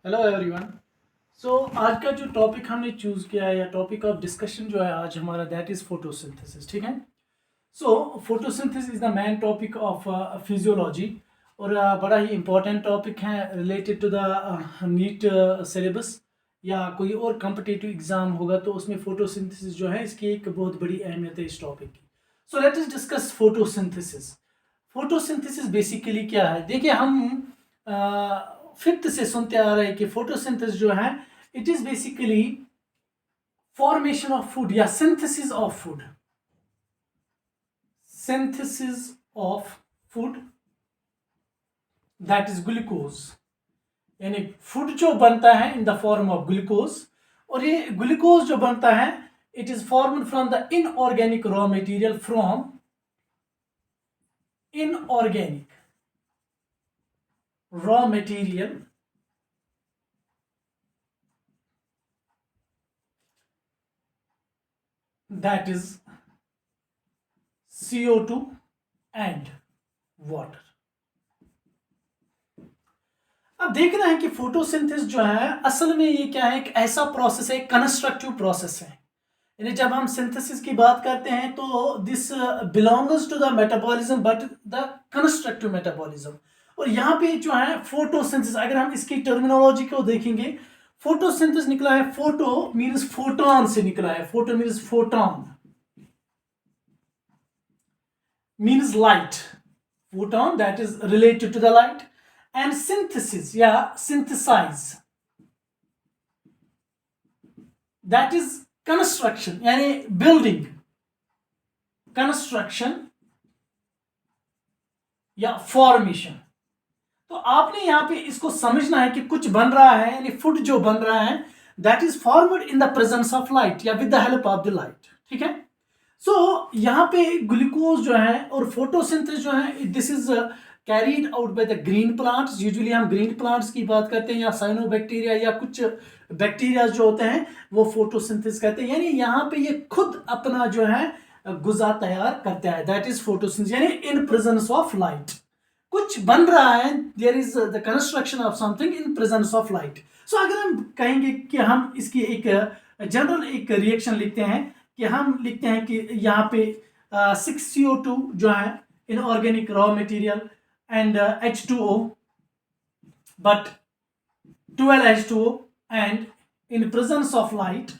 Hello everyone. सो आज का जो टॉपिक हमने चूज़ किया है या टॉपिक ऑफ डिस्कशन जो है आज हमारा दैट इज़ फोटोसिंथेसिस। ठीक है। So photosynthesis is the main topic of physiology और बड़ा ही इम्पोर्टेंट टॉपिक है related to the NEET syllabus या कोई और कम्पिटिटिव एग्ज़ाम होगा तो उसमें फोटोसिंथेसिस जो है इसकी एक बहुत बड़ी अहमियत है इस टॉपिक की। So let us discuss photosynthesis. Photosynthesis basically क्या है? देखिए हम फिफ्थ से सुनते आ रहे हैं कि फोटोसिंथेसिस जो है it is basically formation of food या synthesis of food. Synthesis of food that is glucose, यानी फूड जो बनता है in the form of glucose. और ये ग्लूकोज जो बनता है it is formed from the inorganic raw material, from inorganic raw material that is CO2 and water। अब देखना है कि फोटोसिंथेसिस जो है असल में ये क्या है, एक ऐसा प्रोसेस है, कंस्ट्रक्टिव प्रोसेस है। यानी जब हम सिंथेसिस की बात करते हैं तो this belongs to the metabolism but the constructive metabolism. और यहाँ पे जो है फोटोसिंथेसिस, अगर हम इसकी टर्मिनोलॉजी को देखेंगे, फोटोसिंथेसिस निकला है, फोटो मींस फोटोन से निकला है, photo means photon means light, photon that is related to the light, and synthesis या synthesize that is construction यानी building, construction या formation। तो आपने यहां पे इसको समझना है कि कुछ बन रहा है, यानी फूड जो बन रहा है that is formed in the presence of light या with the help of the light. ठीक है। सो यहाँ पे ग्लूकोज जो है और फोटोसिंथेसिस जो है this is carried out by the green plants. Usually हम ग्रीन प्लांट्स की बात करते हैं या साइनोबैक्टीरिया या कुछ बैक्टीरिया जो होते हैं वो फोटोसिंथेसिस कहते हैं, यानी यहाँ पे ये खुद अपना जो है गुज़ा तैयार करता है, दैट इज फोटोसिंथेसिस, यानी इन प्रेजेंस ऑफ लाइट कुछ बन रहा है, there is the construction of something in presence of light. So अगर हम कहेंगे कि हम इसकी एक जनरल एक रिएक्शन लिखते हैं कि हम लिखते हैं कि यहाँ पे 6CO2 जो है inorganic raw material and H2O but 12H2O and in presence of light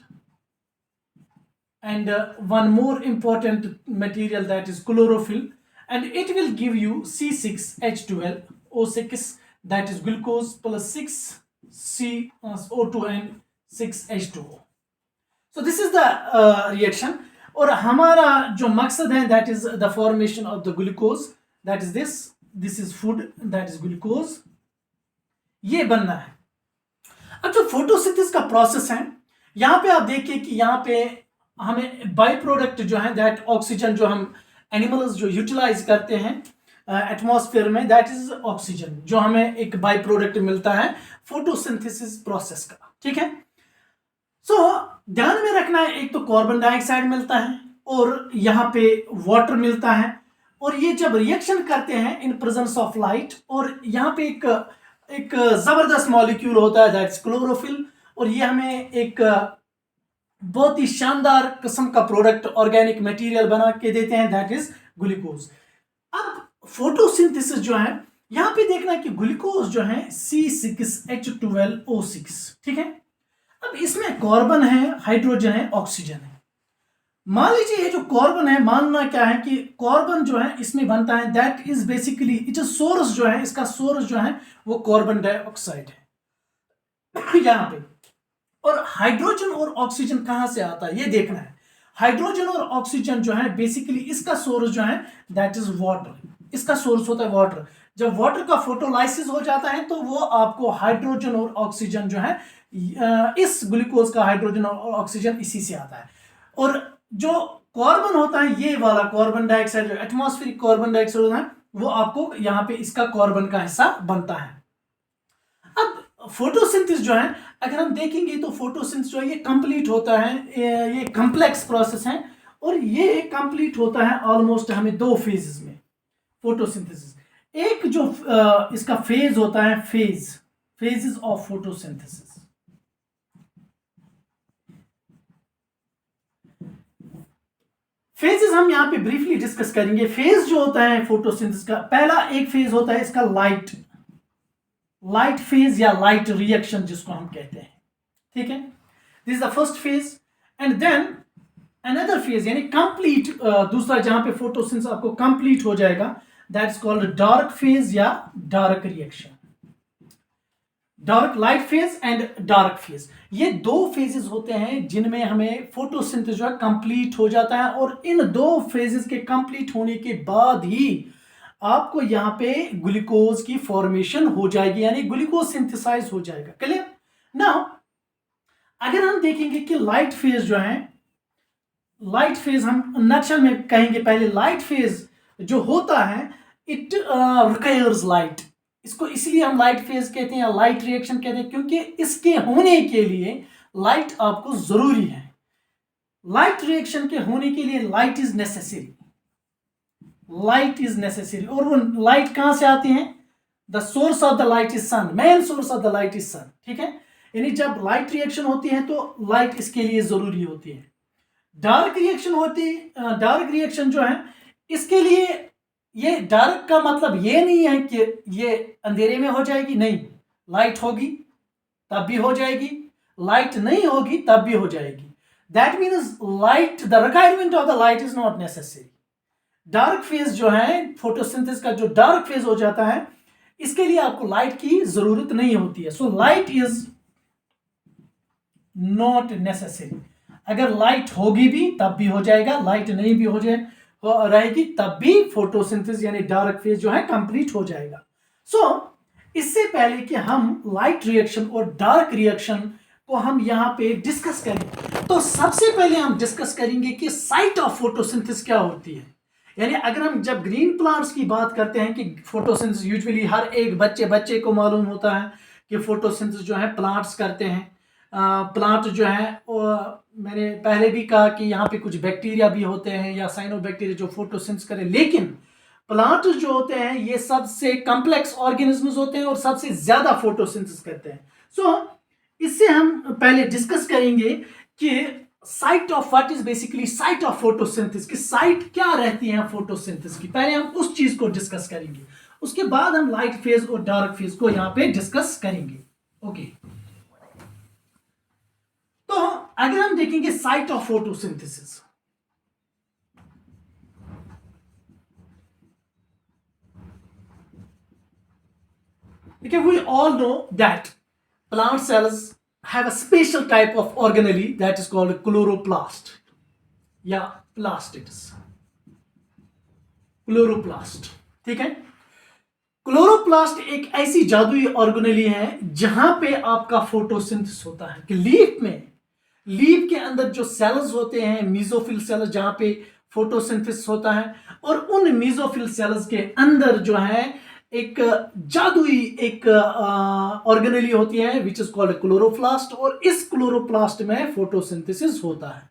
and one more important material that is chlorophyll, and it will give you C6H12O6 that is glucose plus 6CO2 and 6H2O। so this is the reaction और हमारा जो मकसद है that is the formation of the glucose, that is this is food, that is glucose, ये बनना है। अब जो फोटोसिंथेसिस का प्रोसेस है यहाँ पे आप देखिए कि यहाँ पे हमें बाई प्रोडक्ट जो है दैट ऑक्सीजन जो हम एनिमल्स जो यूटिलाइज करते हैं एटमॉस्फेयर में, दैट इज ऑक्सीजन जो हमें एक बाई प्रोडक्ट मिलता है फोटोसिंथेसिस प्रोसेस का। ठीक है। सो ध्यान में रखना है, एक तो कार्बन डाइऑक्साइड मिलता है और यहाँ पे वाटर मिलता है, और ये जब रिएक्शन करते हैं इन प्रेजेंस ऑफ लाइट, और यहाँ पे एक जबरदस्त मॉलिक्यूल होता है दैट्स क्लोरोफिल, और ये हमें एक बहुत ही शानदार किस्म का प्रोडक्ट ऑर्गेनिक मटेरियल बना के देते हैं दैट इज ग्लूकोज। अब फोटोसिंथेसिस जो है यहाँ पे देखना है कि ग्लूकोज जो है C6H12O6। ठीक है। अब इसमें कार्बन है, हाइड्रोजन है, ऑक्सीजन है। मान लीजिए ये जो कार्बन है, मानना क्या है कि कार्बन जो है इसमें बनता है that is basically it is source जो है, इसका सोर्स जो है वो कार्बन डाइऑक्साइड है यहाँ पे। और हाइड्रोजन और ऑक्सीजन कहां से आता है ये देखना है। हाइड्रोजन और ऑक्सीजन जो है बेसिकली इसका सोर्स जो है दैट इज वाटर, इसका सोर्स होता है वाटर। जब वाटर का फोटोलाइसिस हो जाता है तो वो आपको हाइड्रोजन और ऑक्सीजन जो है इस ग्लूकोज का हाइड्रोजन और ऑक्सीजन इसी से आता है। और जो कार्बन होता है ये वाला कार्बन डाइऑक्साइड जो एटमॉस्फेरिक कार्बन डाइऑक्साइड होता है वो आपको यहाँ पे इसका कार्बन का हिस्सा बनता है। अब फोटोसिंथेसिस जो है अगर हम देखेंगे तो फोटोसिंथेसिस जो है ये कंप्लीट होता है, ये कॉम्प्लेक्स प्रोसेस है और ये कंप्लीट होता है ऑलमोस्ट हमें दो फेजेस में फोटोसिंथेसिस। एक जो इसका फेज होता है, phase phases of photosynthesis. Phases हम यहां पे ब्रीफली डिस्कस करेंगे. फेज जो होता है फोटोसिंथेसिस का, पहला एक फेज होता है इसका लाइट फेज या लाइट रिएक्शन जिसको हम कहते हैं. ठीक है, this is the first phase. And then another phase यानी कंप्लीट, दूसरा जहां पे फोटोसिंथेसिस आपको कंप्लीट हो जाएगा, that is called dark phase या dark reaction. Dark light phase and dark phase, ये दो फेजेस होते हैं जिनमें हमें फोटोसिंथेसिस जो है कंप्लीट हो जाता है. और इन दो फेजेस के कंप्लीट होने के बाद ही आपको यहां पे ग्लूकोज की फॉर्मेशन हो जाएगी, यानी ग्लूकोज सिंथेसाइज हो जाएगा. क्लियर? नाउ अगर हम देखेंगे कि लाइट फेज जो है, लाइट फेज हम नक्शल में कहेंगे पहले, लाइट फेज जो होता है इट रिक्वायर्स लाइट. इसको इसलिए हम लाइट फेज कहते हैं या लाइट रिएक्शन कहते हैं क्योंकि इसके होने के लिए लाइट आपको जरूरी है. लाइट रिएक्शन के होने के लिए light is necessary. Light is necessary. और वो लाइट कहां से आती है? The source of the light is sun. Main source of the light is sun. ठीक है, यानी जब लाइट रिएक्शन होती है तो लाइट इसके लिए जरूरी होती है. डार्क रिएक्शन होती, डार्क रिएक्शन जो है इसके लिए, ये डार्क का मतलब ये नहीं है कि ये अंधेरे में हो जाएगी, नहीं. लाइट होगी तब भी हो जाएगी, लाइट नहीं होगी तब भी हो जाएगी. That means light, the requirement of the light is not necessary. Dark phase जो है फोटोसिंथेसिस का, जो डार्क फेज हो जाता है, इसके लिए आपको लाइट की जरूरत नहीं होती है. So light is not necessary. अगर लाइट होगी भी तब भी हो जाएगा, लाइट नहीं भी हो जाए रहेगी तब भी फोटोसिंथेसिस यानी डार्क फेज जो है कंप्लीट हो जाएगा. सो इससे पहले कि हम लाइट रिएक्शन और डार्क रिएक्शन को हम यहां पे डिस्कस करें, तो सबसे पहले हम डिस्कस करेंगे कि साइट ऑफ फोटोसिंथेसिस क्या होती है. यानी अगर हम जब ग्रीन प्लांट्स की बात करते हैं कि फोटोसिंथेसिस, यूजुअली हर एक बच्चे को मालूम होता है कि फोटोसिंथेसिस जो है प्लांट्स करते हैं. प्लांट जो है, मैंने पहले भी कहा कि यहाँ पे कुछ बैक्टीरिया भी होते हैं या साइनोबैक्टीरिया जो फोटोसिंथेसिस करें, लेकिन प्लांट जो होते हैं ये सबसे कॉम्प्लेक्स ऑर्गेनिजम्स होते हैं और सबसे ज्यादा फोटोसिंथेसिस करते हैं. सो इससे हम पहले डिस्कस करेंगे कि site of what is basically site of photosynthesis की साइट क्या रहती है फोटोसिंथेसिस की. पहले हम उस चीज को डिस्कस करेंगे, उसके बाद हम लाइट फेज और डार्क फेज को यहाँ पे डिस्कस करेंगे. ओके, तो अगर हम देखेंगे site of photosynthesis, okay, we all know that plant cells have a special type of organelle that is called chloroplast या plastids. क्लोरोप्लास्ट, ठीक है. क्लोरोप्लास्ट एक ऐसी जादुई ऑर्गेनेली है जहां पे आपका फोटोसिंथेसिस होता है. कि लीफ के अंदर जो सेल्स होते हैं, मीजोफिल सेल्स, जहां पे फोटोसिंथेसिस होता है, और उन मीजोफिल सेल्स के अंदर जो है एक जादुई एक ऑर्गेनेली होती है विच इज कॉल्ड क्लोरोप्लास्ट. और इस क्लोरोप्लास्ट में फोटोसिंथेसिस होता है.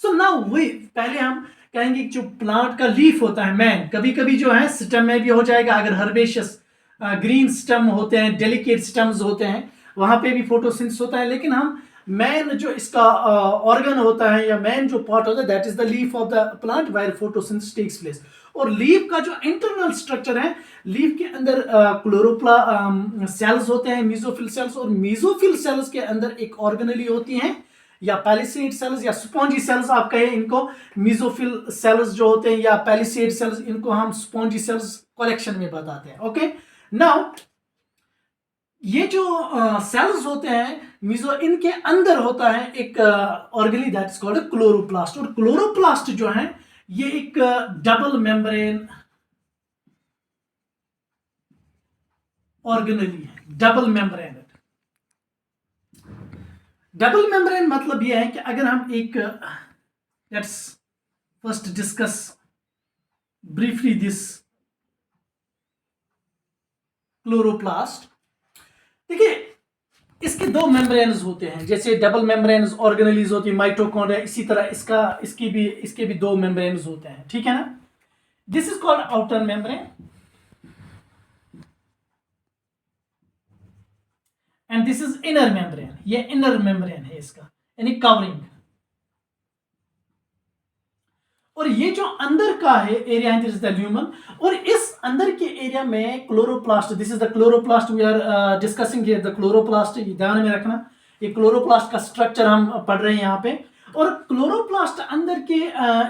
सो नाउ वी पहले हम कहेंगे जो प्लांट का लीफ होता है, मैन, कभी कभी जो है स्टेम में भी हो जाएगा. अगर हर्बेशियस ग्रीन स्टेम होते हैं, डेलिकेट स्टेम्स होते हैं, वहां पे भी फोटोसिंथेसिस होता है. लेकिन हम मैन जो इसका ऑर्गन होता है या मैन जो पार्ट होता है, that is the leaf of the plant where photosynthesis takes place. और लीफ का जो इंटरनल स्ट्रक्चर है, लीफ के अंदर सेल्स होते हैं, मीजोफिल सेल्स, और मीजोफिल सेल्स के अंदर एक ऑर्गेनेली होती हैं या पैलिसेड सेल्स या स्पॉन्जी सेल्स आप कहें इनको. मीजोफिल सेल्स जो होते हैं या पैलिसेड सेल्स, इनको हम स्पॉन्जी सेल्स कलेक्शन में बताते हैं. ओके, नाउ ये जो सेल्स होते हैं मीजो, इनके अंदर होता है एक organelle that is called chloroplast. और क्लोरोप्लास्ट जो है ये एक डबल मेम्ब्रेन ऑर्गेनेली है. डबल मेम्ब्रेन मतलब यह है कि अगर हम एक, let's first discuss briefly this chloroplast. देखिए, इसके दो मेम्ब्रेन्स होते हैं, जैसे डबल मेम्ब्रेन्स ऑर्गेनेलीज होती है, माइटोकॉन्ड्रिया, इसी तरह इसके भी दो मेम्ब्रेन्स होते हैं. ठीक है ना. This is called outer membrane and this is inner membrane, ये इनर मेम्ब्रेन है इसका, यानी कवरिंग। और ये जो अंदर का है area, this is the lumen, और इस अंदर के एरिया में chloroplast, this is the chloroplast we are discussing here, the chloroplast, ये ध्यान में रखना, ये क्लोरोप्लास्ट का स्ट्रक्चर हम पढ़ रहे हैं यहाँ पे। और क्लोरोप्लास्ट अंदर के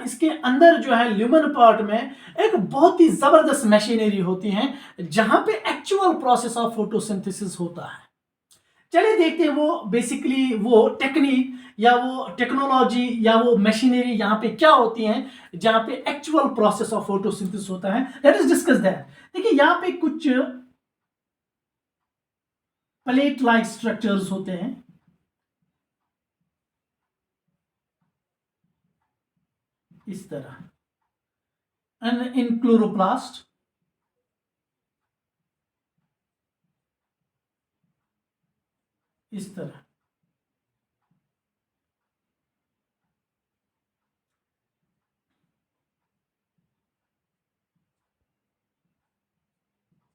इसके अंदर जो है ल्यूमन पार्ट में एक बहुत ही जबरदस्त मशीनरी होती है जहां पे एक्चुअल प्रोसेस ऑफ फोटोसिंथेसिस होता है। चलिए देखते हैं वो बेसिकली वो टेक्निक या वो टेक्नोलॉजी या वो मशीनरी यहाँ पे क्या होती हैं जहाँ पे एक्चुअल प्रोसेस ऑफ फोटोसिंथेसिस होता है। Late us discuss that. देखिए यहाँ पे कुछ प्लेट लाइक स्ट्रक्चर्स होते हैं, इस तरह, एंड इन क्लोरोप्लास्ट इस तरह।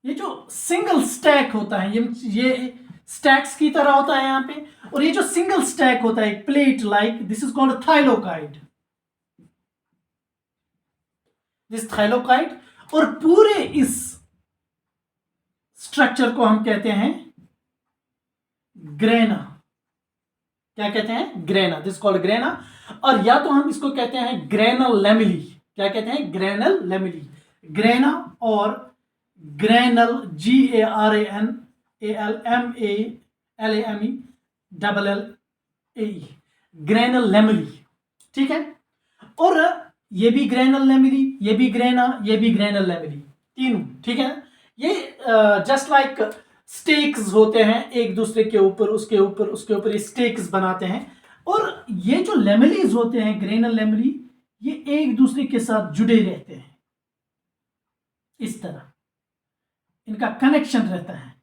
ये जो सिंगल स्टैक होता है, ये स्टैक्स की तरह होता है यहाँ पे, और ये जो सिंगल स्टैक होता है plate like, this is called thylakoid, this thylakoid. और पूरे इस स्ट्रक्चर को हम कहते हैं ग्रेना। क्या कहते हैं? Grana, this called grana. और या तो हम इसको कहते हैं ग्रेनल लेमिली। क्या कहते हैं? Granal lamellae. ग्रेना और ग्रेनल, GRANALMALAME ग्रेनल लेमिली, ठीक है। और ये भी ग्रेनल लेमिली, ये भी ग्रेना, ये भी ग्रेनल लेमिली, तीनों, ठीक है। ये जस्ट लाइक स्टेक्स होते हैं एक दूसरे के ऊपर, उसके ऊपर, उसके ऊपर, ये स्टेक्स बनाते हैं। और ये जो लेमिलीज होते हैं, ग्रेनल लेमिली, ये एक दूसरे के साथ जुड़े रहते हैं, इस तरह इनका कनेक्शन रहता है।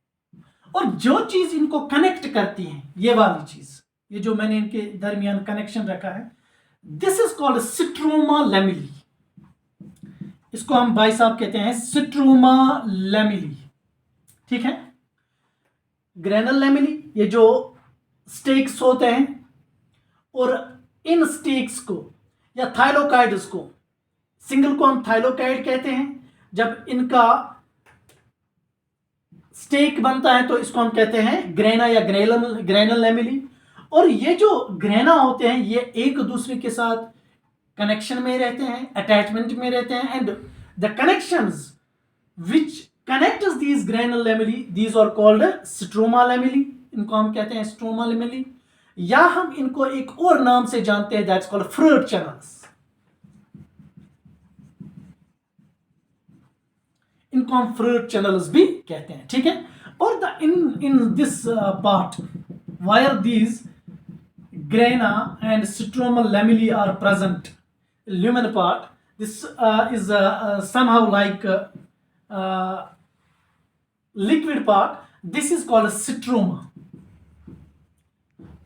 और जो चीज इनको कनेक्ट करती है, ये वाली चीज, ये जो मैंने इनके दरमियान कनेक्शन रखा है, this is called stroma lamellae. इसको हम भाई साहब कहते हैं स्ट्रोमा लेमिली, ठीक है। ग्रेनल लेमिली, ये जो स्टेक्स होते हैं, और इन स्टेक्स को या थाइलोकाइड्स को, सिंगल को हम थाइलोकाइड कहते हैं। जब इनका स्टेक बनता है तो इसको हम कहते हैं ग्रेना या ग्रेनल लेमिली। और ये जो ग्रेना होते हैं, ये एक दूसरे के साथ कनेक्शन में रहते हैं, अटैचमेंट में रहते हैं, and the connections which connects these granule lamella, these are called stroma lamella। इनको हम कहते हैं स्ट्रोमा लेमिली, या हम इनको एक और नाम से जानते हैं, दैट्स कॉल्ड फ्रूट चैनल्स। इनको हम फ्रूट चैनल्स भी कहते हैं, ठीक है। और the in this part where these grana and stromal lamellae are present, lumen part, this is somehow like liquid part, this is called stroma.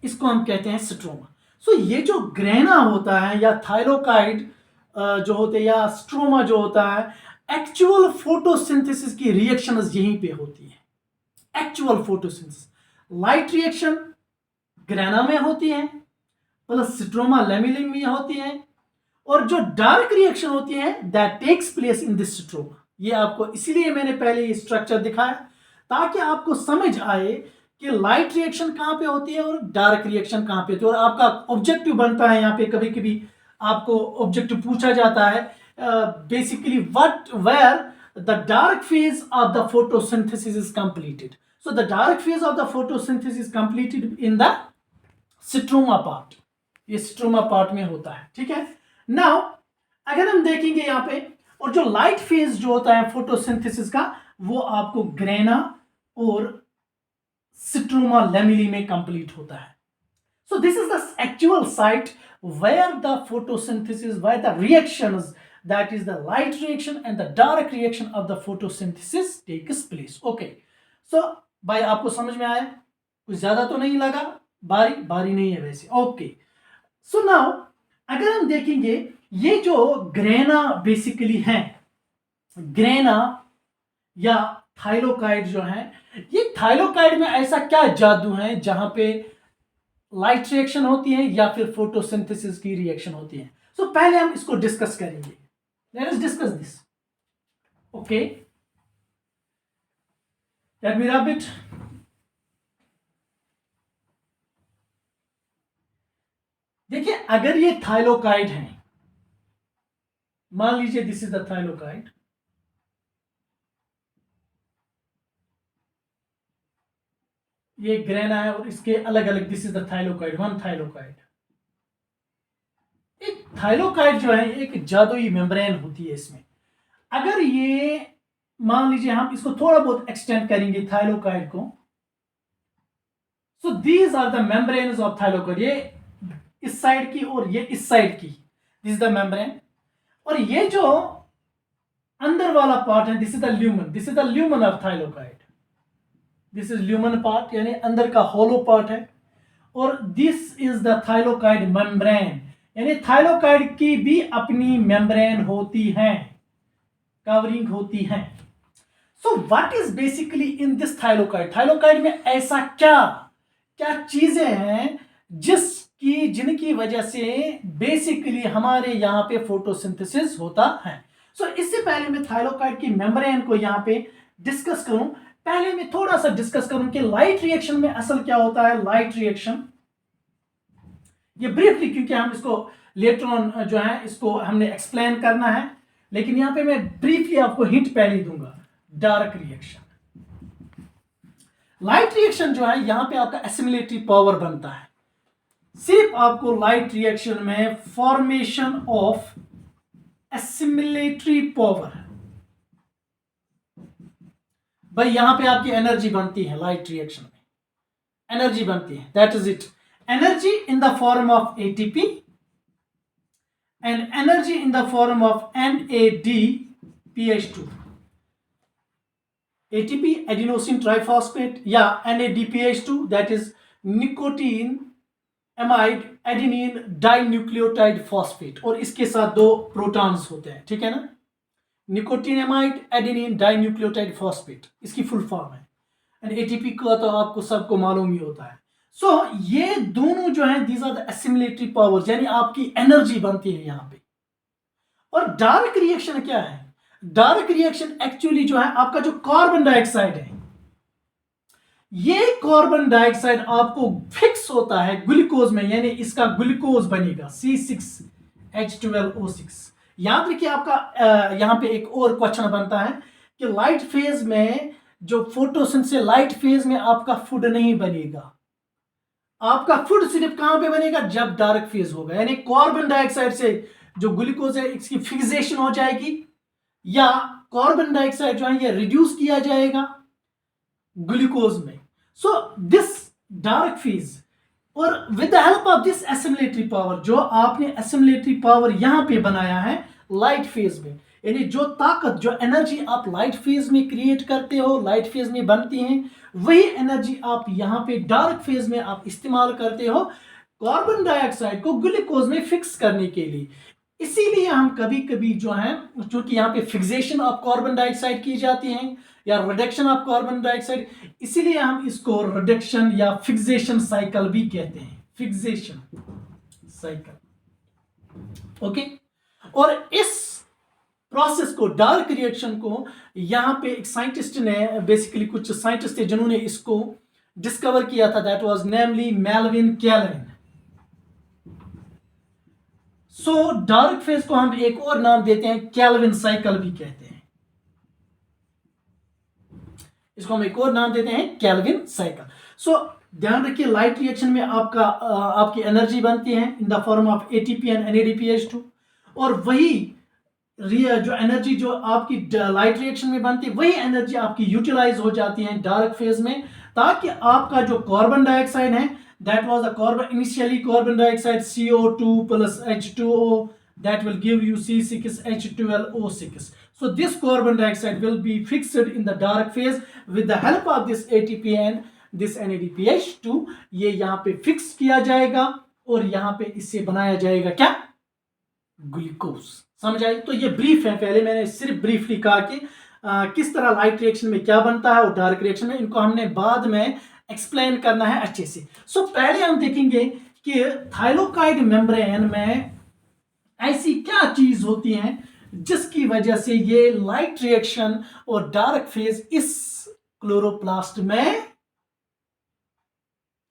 इसको हम कहते हैं स्ट्रोमा। सो ये जो ग्रेना होता है या थाइलोकाइड जो होते हैं या स्ट्रोमा जो होता है, एक्चुअल फोटोसिंथेसिस की रिएक्शंस यहीं पे होती है। Actual photosynthesis light reaction grana में होती है, प्लस स्ट्रोमा लेमिली में होती है, और जो डार्क रिएक्शन होती है that takes place in this stroma. ये आपको इसीलिए मैंने पहले ये स्ट्रक्चर दिखाया, ताकि आपको समझ आए कि लाइट रिएक्शन कहां पे होती है और डार्क रिएक्शन कहां पे होती है। और आपका ऑब्जेक्टिव बनता है, यहाँ पे कभी कभी आपको ऑब्जेक्टिव पूछा जाता है, basically what where the dark phase of the photosynthesis is completed. So the dark phase of the photosynthesis is completed in the stroma part. ये स्ट्रोमा पार्ट में होता है, ठीक है। नाउ अगर हम देखेंगे यहाँ पे, और जो लाइट फेज जो होता है फोटोसिंथेसिस का, वो आपको ग्रेना और स्ट्रोमा लेमिली में कंप्लीट होता है। So this is the actual site where the photosynthesis, where the reactions, that is the light reaction and the dark reaction of the photosynthesis takes place. Okay, so भाई आपको समझ में आया? कुछ ज्यादा तो नहीं लगा? भारी नहीं है वैसे। ओके, सो नाउ अगर हम देखेंगे, ये जो ग्रेना बेसिकली है, ग्रेना या थाइलोकाइड जो है, ये थाइलोकाइड में ऐसा क्या जादू है जहां पे लाइट रिएक्शन होती है या फिर फोटोसिंथेसिस की रिएक्शन होती है? सो पहले हम इसको डिस्कस करेंगे। Late us discuss this. Okay, let me rub it. देखिए, अगर ये थाइलोकाइड है, मान लीजिए दिस इज द थाइलोकाइड, ये ग्रेना है और इसके अलग अलग, दिस इज द थाइलोकाइड, वन थाइलोकाइड। एक थाइलोकाइड जो है एक जादुई मेम्ब्रेन होती है इसमें। अगर ये मान लीजिए हम इसको थोड़ा बहुत एक्सटेंड करेंगे थाइलोकाइड को, so these are the membranes of thylakoid. ये इस साइड की और ये इस साइड की, दिस इज द मेम्ब्रेन। और ये जो अंदर वाला पार्ट है, this is the lumen, this is the lumen of thylakoid. This is lumen part, यानी अंदर का होलो पार्ट है। और this is the thylakoid membrane, यानी थाइलोकाइड की भी अपनी मेम्ब्रेन होती है, कवरिंग होती है। So what is basically in this thylakoid? Thylakoid में ऐसा क्या क्या चीजें हैं जिनकी वजह से बेसिकली हमारे यहां पे फोटोसिंथेसिस होता है? सो इससे पहले मैं थाइलोकाइड की मेम्ब्रेन को यहां पे डिस्कस करूं, पहले मैं थोड़ा सा डिस्कस करूं कि लाइट रिएक्शन में असल क्या होता है। लाइट रिएक्शन, ये ब्रीफली, क्योंकि हम इसको लेटर ऑन जो है इसको हमने एक्सप्लेन करना है, लेकिन यहां पे मैं ब्रीफली आपको हिंट पहले दूंगा। डार्क रिएक्शन, लाइट रिएक्शन जो है यहां पे आपका एसिमिलेटरी पावर बनता है। सिर्फ आपको लाइट रिएक्शन में फॉर्मेशन ऑफ एसिमिलेटरी पावर, भाई यहां पे आपकी एनर्जी बनती है, लाइट रिएक्शन में एनर्जी बनती है, that is it. Energy in the form of ATP and energy in the form of NADPH2, ATP adenosine triphosphate या NADPH2, that is nicotine amide adenine dinucleotide phosphate, और इसके साथ दो प्रोटॉन्स होते हैं, ठीक है ना। Nicotine amide adenine dinucleotide phosphate इसकी फुल फॉर्म है। एंड एटीपी का तो आपको सबको मालूम ही होता है। सो ये दोनों जो है these are the assimilatory powers, यानी आपकी एनर्जी बनती है यहां पे। और डार्क रिएक्शन क्या है? डार्क रिएक्शन एक्चुअली जो है आपका जो कार्बन डाइऑक्साइड है, ये कार्बन डाइऑक्साइड आपको फिक्स होता है ग्लूकोज में, यानी इसका ग्लूकोज बनेगा C6H12O6। याद रखिए, आपका यहां पे एक और क्वेश्चन बनता है कि लाइट फेज में जो फोटोसिंथेसिस, लाइट फेज में आपका फूड नहीं बनेगा। आपका फूड सिर्फ कहां पे बनेगा? जब डार्क फेज होगा, यानी कार्बन डाइऑक्साइड से जो ग्लूकोज है इसकी फिक्सेशन हो जाएगी, या कार्बन डाइऑक्साइड जो है ये रिड्यूस किया जाएगा ग्लूकोज में। सो दिस डार्क फेज, और with the help of this assimilatory power, जो आपने एसिमिलेटरी पावर यहां पे बनाया है लाइट फेज में, यानी जो ताकत, जो एनर्जी आप लाइट फेज में क्रिएट करते हो, लाइट फेज में बनती है, वही एनर्जी आप यहां पे डार्क फेज में आप इस्तेमाल करते हो कार्बन डाइऑक्साइड को ग्लूकोज में फिक्स करने के लिए। इसीलिए हम कभी कभी जो है, चूंकि यहाँ पे फिक्सेशन ऑफ कार्बन डाइऑक्साइड की जाती है या रिडक्शन ऑफ कार्बन डाइऑक्साइड, इसीलिए हम इसको रिडक्शन या फिक्सेशन साइकिल भी कहते हैं, फिक्सेशन साइकिल। ओके, और इस प्रोसेस को, डार्क रिएक्शन को, यहां पे एक साइंटिस्ट ने, बेसिकली कुछ साइंटिस्ट थे जिन्होंने इसको डिस्कवर किया था, that was namely Melvin Calvin. So dark phase को हम एक और नाम देते हैं, कैल्विन साइकिल भी कहते हैं, इसको हम एक और नाम देते हैं कैल्विन साइकिल। सो ध्यान रखिए, लाइट रिएक्शन में आपकी एनर्जी बनती है in the form of ATP and NADPH2, और वही जो एनर्जी जो आपकी लाइट रिएक्शन में बनती है, वही एनर्जी आपकी यूटिलाइज हो जाती है डार्क फेज में, ताकि आपका जो कार्बन डाइऑक्साइड है, that was the initially carbon dioxide CO2 plus H2O, that will give you C6H12O6. So this carbon dioxide will be fixed in the dark phase with the help of this ATP and this NADPH2। ये यहाँ पे fix किया जाएगा और यहाँ पे इससे बनाया जाएगा क्या? ग्लूकोज। समझ आई? तो ये ब्रीफ है, पहले मैंने सिर्फ ब्रीफली कहा कि किस तरह लाइट रिएक्शन में क्या बनता है और डार्क रिएक्शन में, इनको हमने बाद में एक्सप्लेन करना है अच्छे से। सो पहले हम देखेंगे कि थाइलोकाइड मेम्ब्रेन में ऐसी क्या चीज होती है जिसकी वजह से ये लाइट रिएक्शन और डार्क फेज इस क्लोरोप्लास्ट में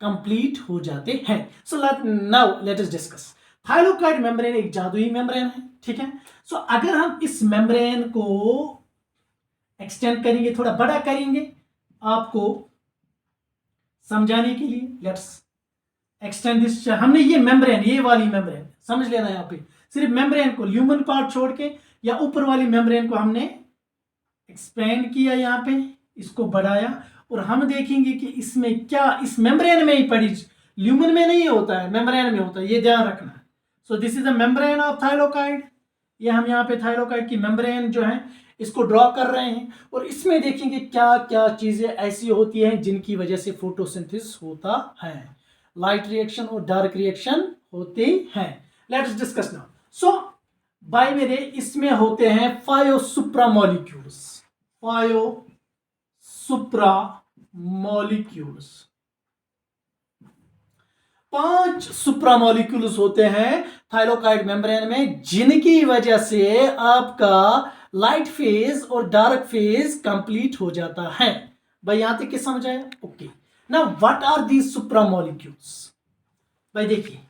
कंप्लीट हो जाते हैं। So now let us discuss. Thylakoid membrane एक जादुई मेम्ब्रेन है, ठीक है। सो अगर हम इस मेम्ब्रेन को एक्सटेंड करेंगे, थोड़ा बड़ा करेंगे आपको समझाने के लिए, लेट्स एक्सटेंड दिस। हमने ये मेम्ब्रेन, ये वाली मेम्ब्रेन समझ लेना है, यहाँ पे सिर्फ मेम्ब्रेन को ल्यूमन पार्ट छोड़ के या ऊपर वाली मेम्ब्रेन को हमने एक्सपेंड किया, यहाँ पे इसको बढ़ाया, और हम देखेंगे कि इसमें क्या, इस मेम्ब्रेन में ही पड़ी, ल्यूमन में नहीं होता है, मेम्ब्रेन में होता है, ये ध्यान रखना है। So this is the membrane of thylakoid. ये हम यहाँ पे थाइलोकाइड की मेम्ब्रेन जो है इसको ड्रॉ कर रहे हैं, और इसमें देखेंगे क्या क्या चीजें ऐसी होती हैं जिनकी वजह से फोटोसिंथेसिस होता है, लाइट रिएक्शन और डार्क रिएक्शन होते हैं। Let's discuss now. So by मेरे इसमें होते हैं 5 supra molecules, 5 supra molecules, 5 supra molecules होते हैं थाइलोकाइड मेम्ब्रेन में, जिनकी वजह से आपका लाइट फेज और डार्क फेज कंप्लीट हो जाता है। भाई यहां तक क्या समझ आया? Okay. Now what are these supra molecules? भाई देखिए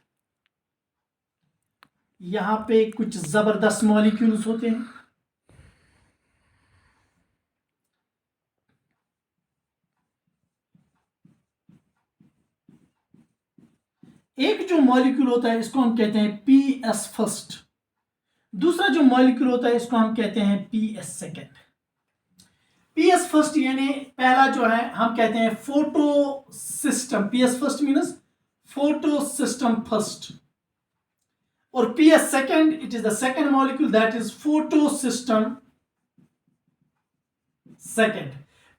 यहां पे कुछ जबरदस्त मॉलिक्यूल्स होते हैं। एक जो मॉलिक्यूल होता है इसको हम कहते हैं पी एस फर्स्ट, दूसरा जो मॉलिक्यूल होता है इसको हम कहते हैं P S second. P S first यानी पहला जो है हम कहते हैं photosystem, P S first means photosystem first, और P S second it is the second molecule that is photosystem second.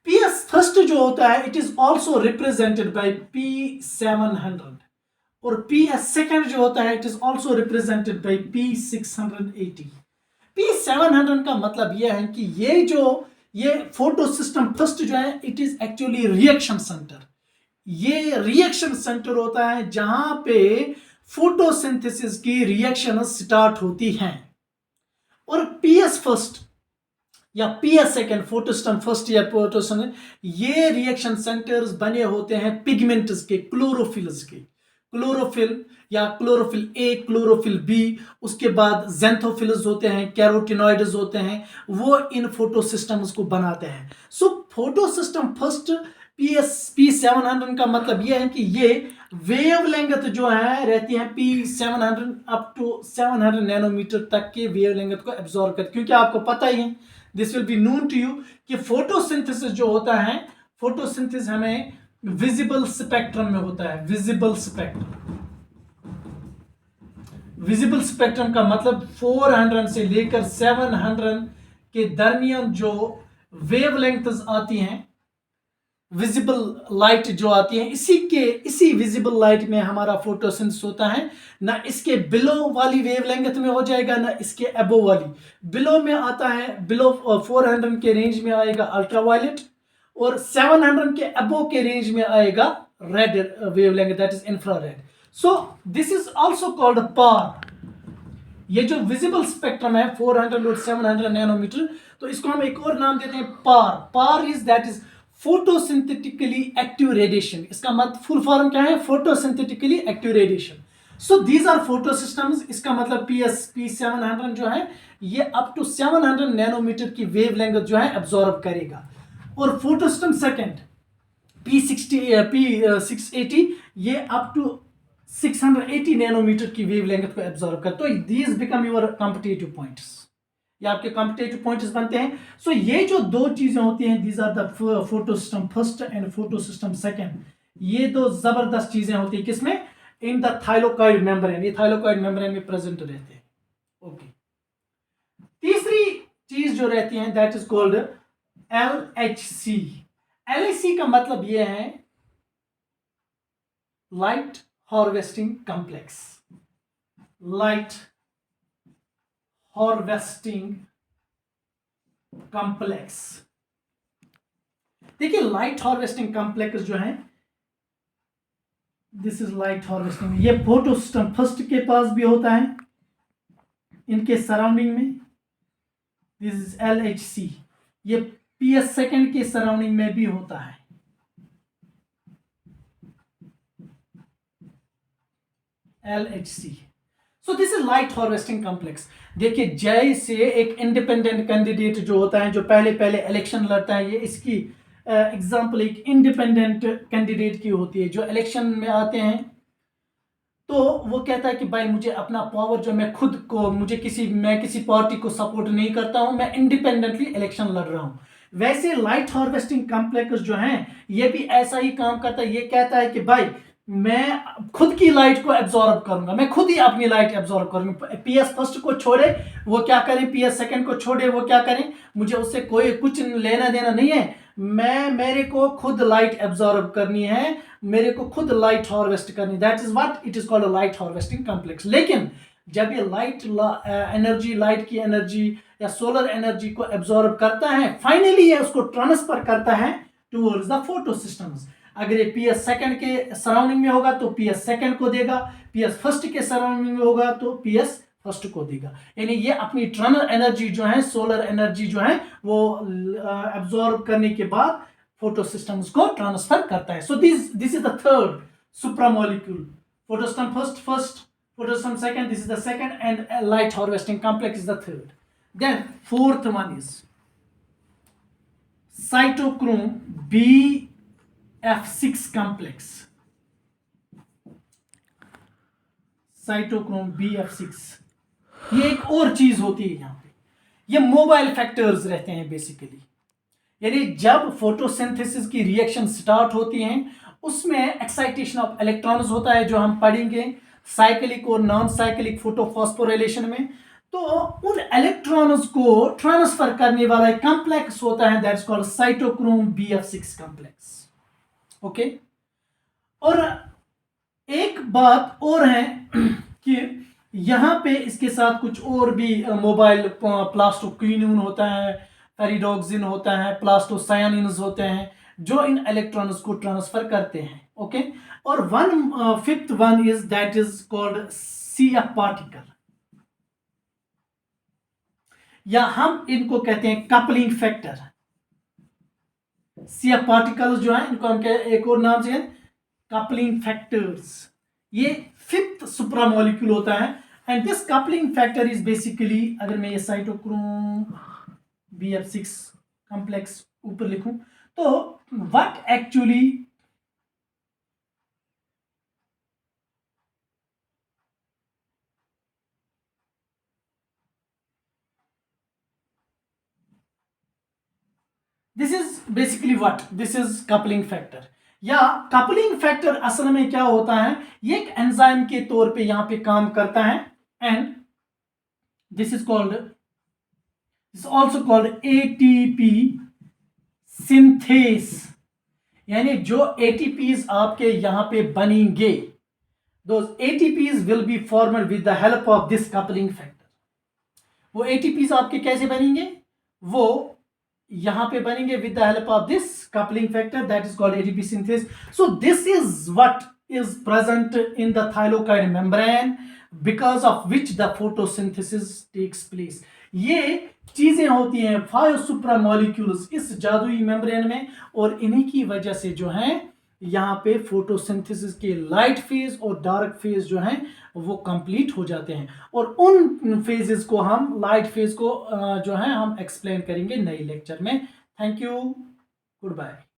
P S first जो होता है it is also represented by P700, और P S second जो होता है it is also represented by P680। P700 का मतलब यह है कि ये फोटो सिस्टम फर्स्ट जो है it is actually reaction centre. ये रिएक्शन सेंटर होता है जहां पे फोटोसिंथेसिस की रिएक्शन स्टार्ट होती हैं, और पीएस फर्स्ट या पीएस सेकेंड, फोटोसिस्टम फर्स्ट या फोटोसिस्टम, ये रिएक्शन सेंटर्स बने होते हैं पिगमेंट्स के, क्लोरोफिल्स के, क्लोरोफिल या क्लोरोफिल ए, क्लोरोफिल बी, उसके बाद जेंथोफिल्स होते हैं, कैरोटिनॉइड्स होते हैं, वो इन फोटोसिस्टम्स को बनाते हैं। सो फोटोसिस्टम फर्स्ट P700 का मतलब यह है कि ये वेवलेंथ जो है रहती है P700 अप टू 700 नैनोमीटर तक के वेवलेंथ को एब्जॉर्ब करती है, क्योंकि आपको पता ही है, this will be known to you, कि फोटोसिंथेसिस जो होता है, फोटोसिंथेसिस हमें विजिबल स्पेक्ट्रम में होता है। विजिबल स्पेक्ट्रम, विजिबल स्पेक्ट्रम का मतलब 400 से लेकर 700 के दरमियान जो वेवलेंथ्स आती हैं, विजिबल लाइट जो आती है, इसी विजिबल लाइट में हमारा फोटोसिंथेसिस होता है। ना इसके बिलो वाली वेवलेंथ में हो जाएगा, ना इसके अबो वाली। बिलो में आता है, बिलो 400 के रेंज में आएगा अल्ट्रावायलेट, और 700 के अबो के रेंज में आएगा red wavelength, that is infrared. So this is also called PAR. ये जो विजिबल स्पेक्ट्रम है 400 और 700 नैनोमीटर, तो इसको हम एक और नाम देते हैं PAR. PAR is that is photosynthetically active radiation. इसका मतलब फुल फॉर्म क्या है? Photosynthetically active radiation. So these are फोटो सिस्टम्स। इसका मतलब P700 जो है ये अप टू 700 नैनोमीटर की वेवलेंथ जो है एब्जॉर्ब करेगा, और फोटो सिस्टम सेकेंड P680 ये अप टू 680 नैनोमीटर की वेवलेंथ को एब्जॉर्ब करता है। तो these become your competitive points, ये आपके कॉम्पिटिटिव पॉइंट्स बनते हैं। सो ये जो दो चीजें होती हैं, these are the photosystem first and photosystem second. ये दो जबरदस्त चीजें होती है किसमें? In the thylakoid membrane. ये थाइलोकाइड मेम्ब्रेन में प्रेजेंट रहते हैं। ओके। तीसरी चीज जो रहती है that is called LHC। LHC का मतलब ये है light harvesting complex. Light harvesting complex. देखिए लाइट हार्वेस्टिंग कॉम्प्लेक्स जो है, दिस इज लाइट हार्वेस्टिंग, ये फोटो सिस्टम फर्स्ट के पास भी होता है, इनके सराउंडिंग में, दिस इज LHC, ये PS सेकंड के सराउंडिंग में भी होता है। LHC, so this is light harvesting complex. देखिए जैसे एक इंडिपेंडेंट कैंडिडेट जो होता है, जो पहले पहले इलेक्शन लड़ता है, ये इसकी एग्जांपल एक इंडिपेंडेंट कैंडिडेट की होती है, जो इलेक्शन में आते हैं तो वो कहता है कि भाई मुझे अपना पावर जो मैं खुद को, मैं किसी पार्टी को सपोर्ट नहीं करता हूं, मैं इंडिपेंडेंटली इलेक्शन लड़ रहा हूं। वैसे लाइट हार्वेस्टिंग कॉम्प्लेक्स जो है ये भी ऐसा ही काम करता है। ये कहता है कि भाई मैं खुद की लाइट को एब्जॉर्ब करूंगा, मैं खुद ही अपनी लाइट एब्जॉर्ब करूंगा। PS फर्स्ट को छोड़े वो क्या करें, PS सेकंड को छोड़े वो क्या करें, मुझे उससे कोई कुछ लेना देना नहीं है। मेरे को खुद लाइट एब्जॉर्ब करनी है, मेरे को खुद लाइट हार्वेस्ट करनी, that is what it is called a light harvesting complex. लेकिन जब ये लाइट एनर्जी, लाइट की एनर्जी या सोलर एनर्जी को एब्जॉर्ब करता है, फाइनली ये उसको ट्रांसफर करता है टूवर्ड्स द फोटो सिस्टम्स। अगर ये PS सेकंड के सराउंडिंग में होगा तो PS सेकंड को देगा, PS फर्स्ट के सराउंडिंग में होगा तो PS फर्स्ट को देगा। यानी ये अपनी टर्नल एनर्जी जो है, सोलर एनर्जी जो है, वो एब्जॉर्ब करने के बाद फोटो सिस्टम्स को ट्रांसफर करता है। So this is the third supramolecule, photosystem first, photosystem second, this is the second, and light harvesting complex is the third. Then fourth one is cytochrome BF6 complex. Cytochrome BF6 ये एक और चीज होती है यहां पे, ये mobile factors रहते हैं बेसिकली। यानी जब फोटोसिंथेसिस की रिएक्शन स्टार्ट होती हैं उसमें एक्साइटेशन ऑफ इलेक्ट्रॉन्स होता है, जो हम पढ़ेंगे साइक्लिक और नॉन साइक्लिक फोटोफॉस्फोराइलेशन में। तो उन इलेक्ट्रॉन्स को ट्रांसफर करने वाला एक कॉम्प्लेक्स होता है, that's called cytochrome BF6 complex. Okay, और एक बात और है कि यहां पे इसके साथ कुछ और भी मोबाइल प्लास्टोक्विनोन होता है, पेरिडोक्सिन होता है, प्लास्टोसायनिन्स होते हैं, जो इन इलेक्ट्रॉन्स को ट्रांसफर करते हैं। ओके, और fifth one is that is called CF particle, या हम इनको कहते हैं कपलिंग फैक्टर। CF पार्टिकल्स जो है इनको हम एक और नाम से कपलिंग फैक्टर्स। ये फिफ्थ सुप्रामोलिक्यूल होता है, and this coupling factor is basically, अगर मैं ये साइटोक्रोम BF6 कॉम्प्लेक्स ऊपर लिखूं तो what actually this is basically what this is coupling factor. या कपलिंग फैक्टर असल में क्या होता है, ये एक एंजाइम के तौर पे यहां पे काम करता है, and this is also called ATP synthase. यानी जो ATPs आपके यहां पे बनेंगे, those ATPs will be formed with the help of this coupling factor। वो ATPs आपके कैसे बनेंगे, वो यहां पे बनेंगे with the help of this coupling factor, that is called ATP synthase। So this is what is present in the thylakoid membrane because of which the photosynthesis takes place। ये चीजें होती हैं 5 सुप्रामोलिक्यूल्स इस जादुई मेम्ब्रेन में, और इन्हीं की वजह से जो है यहाँ पे फोटोसिंथेसिस के लाइट फेज और डार्क फेज जो हैं वो कंप्लीट हो जाते हैं, और उन फेजेस को हम, लाइट फेज को जो है हम एक्सप्लेन करेंगे नए लेक्चर में। Thank you, good bye.